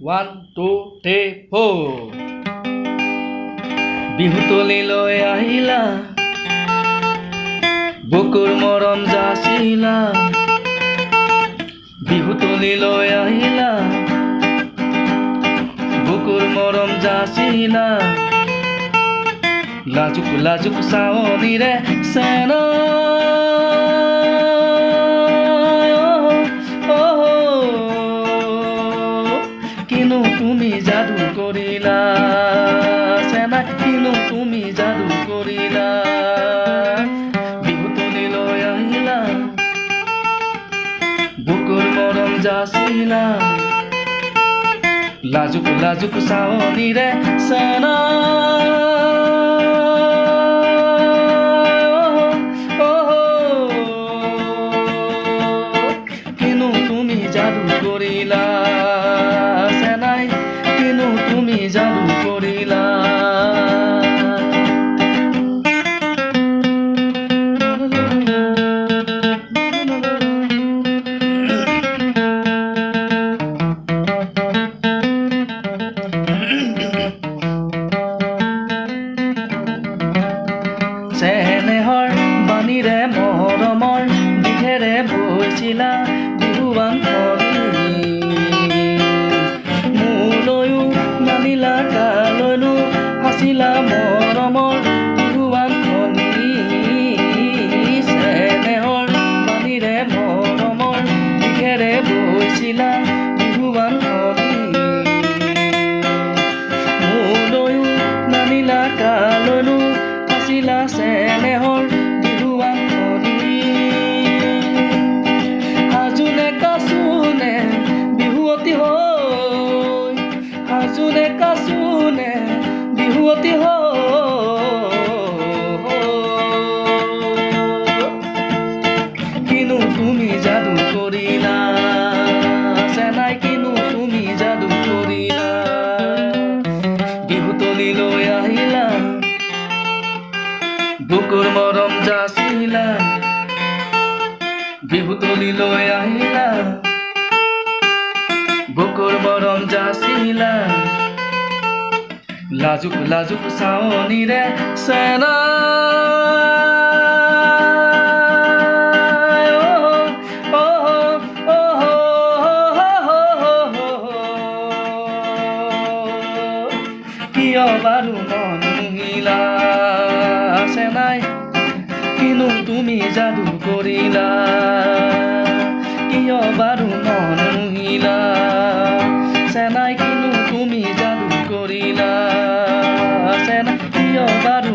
1 2 3 4 বিহুতলিলৈ আহিলা বুকুৰ মৰম যাচিলা বিহুতলিলৈ আহিলা বুকুৰ মৰম যাচিলা লাজুক লাজুক চাৱনিৰে চেনা কিনো তুমি যাদু কৰিলা চেনা কিনো তুমি যাদু কৰিলা বিহুতলিলৈ আহিলা বুকুৰ মৰম যাচিলা লাজুক লাজুক চাৱনিৰে চেনা কিনো তুমি যাদু কৰিলা চেনাই কিনো তুমি যাদু কৰিলা চেনেহৰ বাণীৰে মৰমৰ দিশেৰে বৈছিলা বিহুৱান মোলৈও নানিলা কালৈনো সাঁচিলা মৰমৰ বিহুৱান চেনেহৰ বাণীৰে মৰমৰ দিশেৰে বৈছিলা বিহুৱান মোলৈও নানিলা কালৈনো সাঁচিলা চেনেহৰ বিহুৱান সাজোনে কাচোনে বিহুৱতী হৈ সাজোনে কাচোনে বিহুৱতী কিনো তুমি যাদু কৰিলা চেনাই কিনো তুমি যাদু কৰিলা বিহুতলিলৈ আহিলা বুকুৰ মৰম যাচিলা বিহুতলিলৈ আহিলা বুকুৰ মৰম যাচিলা লাজুক লাজুক চাৱনিৰে চেনা কিয় বাৰু মন মুহিলা চেনাই কিনো তুমি যাদু কৰিলা কিয় বাৰু মন মুহিলা চেনাই কিনো তুমি যাদু কৰিলা চেনাই কিয় বাৰু